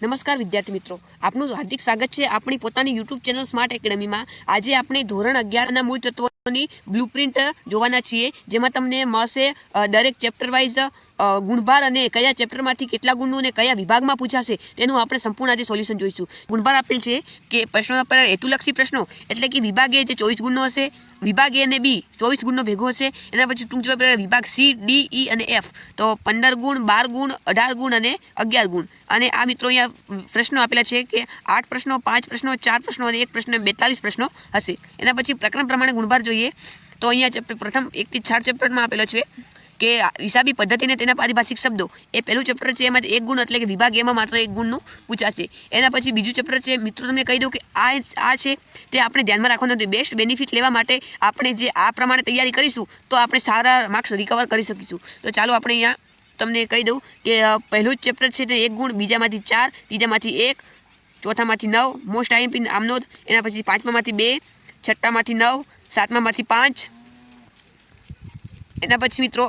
નમસ્કાર વિદ્યાર્થી મિત્રો, આપનું હાર્દિક સ્વાગત છે આપણી પોતાની યુટ્યુબ ચેનલ સ્માર્ટ એકેડમીમાં। આજે આપણે ધોરણ 11ના મૂળ તત્વોની બ્લુપ્રિન્ટ જોવાના છીએ, જેમાં તમને મળશે દરેક ચેપ્ટર વાઇઝ ગુણભાર અને કયા ચેપ્ટરમાંથી કેટલા ગુણનું અને કયા વિભાગમાં પૂછાશે તેનું આપણે સંપૂર્ણ આજે સોલ્યુશન જોઈશું। ગુણભાર આપેલ છે કે પ્રશ્નોના પર હેતુલક્ષી પ્રશ્નો એટલે કે વિભાગ એ જે 24 ગુણનો હશે, વિભાગ એ અને બી 24 ગુણનો ભેગો હશે, એના પછી ટૂંક જવાબ વિભાગ સી, ડી, ઈ અને એફ તો 15 ગુણ, 12 ગુણ, 18 ગુણ અને 11 ગુણ। અને આ મિત્રો અહીંયા પ્રશ્નો આપેલા છે કે 8 પ્રશ્નો, 5 પ્રશ્નો, 4 પ્રશ્નો અને 1 પ્રશ્ન 42 પ્રશ્નો હશે। એના પછી પ્રકરણ પ્રમાણે ગુણભાર જોઈએ તો અહીંયા પ્રથમ 1 થી 4 ચેપ્ટરમાં આપેલો છે કે હિસાબી પદ્ધતિ અને તેના પારિભાષિક શબ્દો એ પહેલું ચેપ્ટર છે, એમાંથી 1 ગુણ એટલે કે વિભાગ એમાં માત્ર 1 ગુણનું પૂછાશે। એના પછી બીજું ચેપ્ટર છે, મિત્રો તમને કહી દઉં કે આ છે તે આપણે ધ્યાનમાં રાખવાનું નથી। બેસ્ટ બેનિફિટ લેવા માટે આપણે જે આ પ્રમાણે તૈયારી કરીશું તો આપણે સારા માર્ક્સ રિકવર કરી શકીશું। તો ચાલો આપણે અહીંયા તમને કહી દઉં કે પહેલું જ ચેપ્ટર છે તે 1 ગુણ, બીજામાંથી 4, ત્રીજામાંથી 1, ચોથામાંથી 9 મોસ્ટ આઈએમપી આમનોદ, એના પછી પાંચમામાંથી 2, છઠ્ઠામાંથી 9, સાતમામાંથી 5। એના પછી મિત્રો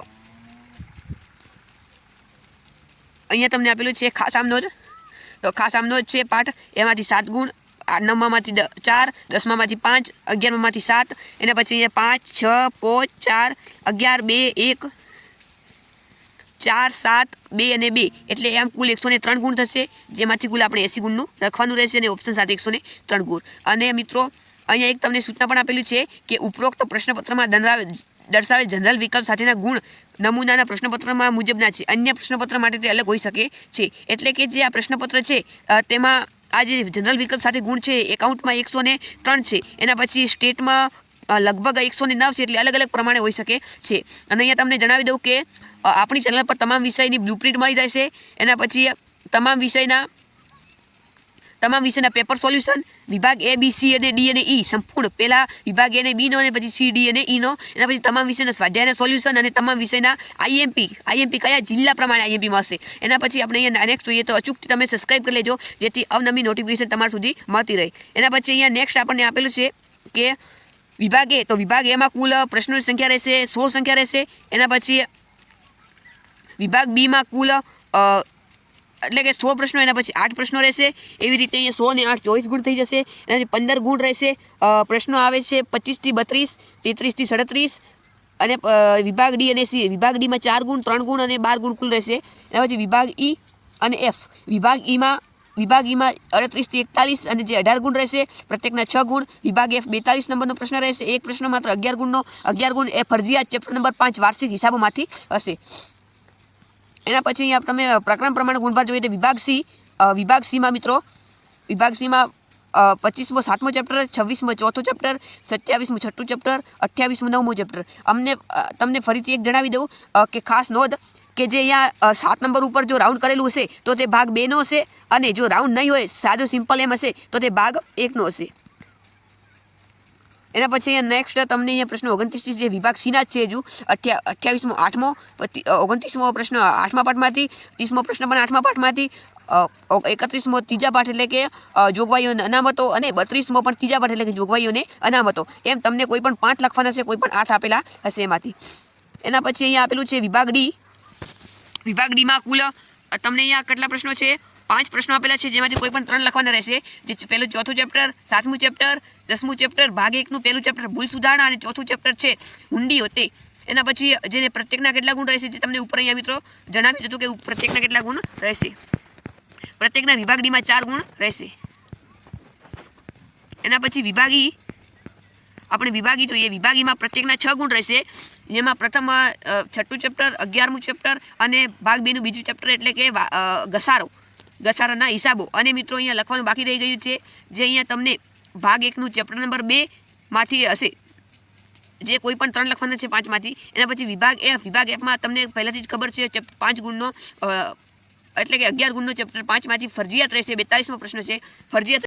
અહીંયા તમને આપેલું છે ખાસ આમનોદ, તો ખાસ આમનોદ છે પાઠ, એમાંથી 7 ગુણ, 9માંથી 4, 10માંથી 5, 11માંથી 7, એના પછી અહીંયા 5, 6, 5, 4, 11, 2, 1, 4, 7, 2 અને 2 એટલે આમ કુલ 103 ગુણ થશે, જેમાંથી કુલ આપણે 80 ગુણનું લખવાનું રહેશે અને ઓપ્શન સાથે 103 ગુણ। અને મિત્રો અહીંયા એક તમને સૂચના પણ આપેલી છે કે ઉપરોક્ત પ્રશ્નપત્રમાં દર્શાવેલ જનરલ વિકલ્પ સાથેના ગુણ નમૂનાના પ્રશ્નપત્રમાં મુજબના છે, અન્ય પ્રશ્નપત્ર માટે તે અલગ હોઈ શકે છે। એટલે કે જે આ પ્રશ્નપત્ર છે તેમાં આ જે જનરલ વિકલ્પ સાથે ગુણ છે એકાઉન્ટમાં 103 છે, એના પછી સ્ટેટમાં લગભગ 109 છે, એટલે અલગ અલગ પ્રમાણે હોઈ શકે છે। અને અહીંયા તમને જણાવી દઉં કે આપણી ચેનલ પર તમામ વિષયની બ્લુપ્રિન્ટ મળી જશે। એના પછી તમામ વિષયના પેપર સોલ્યુશન, વિભાગ એ, બી, સી અને ડી અને ઈ સંપૂર્ણ, પહેલા વિભાગ એ અને બી નો અને પછી સી, ડી અને ઈ નો, એના પછી તમામ વિષયના સ્વાધ્યાયના સોલ્યુશન અને તમામ વિષયના આઈએમપી કયા જિલ્લા પ્રમાણે આઈએમપી મળશે। એના પછી આપણે અહીંયા નેક્સ્ટ જોઈએ તો અચૂકથી તમે સબસ્ક્રાઇબ કરી લેજો, જેથી અવનવી નોટિફિકેશન તમારા સુધી મળતી રહે। એના પછી અહીંયા નેક્સ્ટ આપણને આપેલું છે કે વિભાગ એ, તો વિભાગ એમાં કુલ પ્રશ્નોની સંખ્યા રહેશે 100 સંખ્યા રહેશે। એના પછી વિભાગ બીમાં કુલ એટલે કે 100 પ્રશ્નો, એના પછી 8 પ્રશ્નો રહેશે। એવી રીતે અહીંયા 100 ને 8 24 ગુણ થઈ જશે। એનાથી 15 ગુણ રહેશે। પ્રશ્નો આવે છે 25 થી 32, 33 થી 37 અને વિભાગ ડી અને સી, વિભાગ ડીમાં 4 ગુણ, 3 ગુણ અને 12 ગુણ કુલ રહેશે। એના પછી વિભાગ ઈ અને એફ, વિભાગ ઈમાં 38 થી 41 અને જે 18 ગુણ રહેશે, પ્રત્યેકના 6 ગુણ। વિભાગ એફ 42 નંબરનો પ્રશ્ન રહેશે, એક પ્રશ્ન માત્ર 11 ગુણનો, 11 ગુણ એ ફરજિયાત ચેપ્ટર નંબર 5 વાર્ષિક હિસાબોમાંથી હશે। એના પછી અહીંયા તમે પ્રકરણ પ્રમાણે ગુણભાર જોઈએ તો વિભાગ સીમાં મિત્રો, વિભાગ સીમાં 25મો 7મો ચેપ્ટર, 26મો 4થો ચેપ્ટર, 27મો 6ઠું ચેપ્ટર, 28મો 9મો ચેપ્ટર। તમને ફરીથી એક જણાવી દઉં કે ખાસ નોંધ કે જે અહીંયા 7 નંબર ઉપર જો રાઉન્ડ કરેલું હશે તો તે ભાગ 2 નો હશે, અને જો રાઉન્ડ નહીં હોય સાદો સિમ્પલ એમ હશે તો તે ભાગ 1 નો હશે। એના પછી અહીંયા નેક્સ્ટ તમને અહીંયા પ્રશ્ન 29 જે વિભાગ સીના જ છે, હજુ 28મો 8મો, 29મો પ્રશ્ન 8મા પાઠમાંથી, 30મો પ્રશ્ન પણ 8મા પાઠમાંથી, 31મો ત્રીજા પાઠ એટલે કે જોગવાઈઓને અનામતો, અને 32મો પણ ત્રીજા પાઠ એટલે કે જોગવાઈઓને અનામતો। એમ તમને કોઈ પણ 5 લખવાના છે, કોઈ પણ 8 આપેલા હશે એમાંથી। એના પછી અહીંયા આપેલું છે વિભાગ ડી, વિભાગ ડીમાં કુલ તમને અહીંયા કેટલા પ્રશ્નો છે, 5 પ્રશ્નો આપેલા છે, જેમાંથી કોઈ પણ 3 લખવાના રહેશે। જે પહેલું 4થું ચેપ્ટર, 7મું ચેપ્ટર, 10મું ચેપ્ટર, ભાગ 1નું પહેલું ચેપ્ટર ભૂલ સુધારણા અને 4થું ચેપ્ટર છે હુંડીઓ તે। એના પછી જેને પ્રત્યેકના કેટલા ગુણ રહેશે તે તમને ઉપર અહીંયા મિત્રો જણાવી દીધું કે પ્રત્યેકના કેટલા ગુણ રહેશે। પ્રત્યેકના વિભાગ ડીમાં 4 ગુણ રહેશે। એના પછી વિભાગી જોઈએ, વિભાગીમાં પ્રત્યેકના 6 ગુણ રહેશે, જેમાં પ્રથમ 6ઠું ચેપ્ટર, 11મું ચેપ્ટર અને ભાગ 2નું બીજું ચેપ્ટર એટલે કે ઘસારાના હિસાબો। અને મિત્રો અહીંયા લખવાનું બાકી રહી ગયું છે, જે અહીંયા તમને ભાગ 1નું ચેપ્ટર નંબર 2 માંથી હશે, જે કોઈ પણ 3 લખવાના છે 5 માંથી। એના પછી વિભાગ એફમાં તમને પહેલાથી જ ખબર છે 5 ગુણનો એટલે કે 11 ગુણનો ચેપ્ટર 5 માંથી ફરજિયાત રહેશે, 42મો પ્રશ્ન છે ફરજિયાત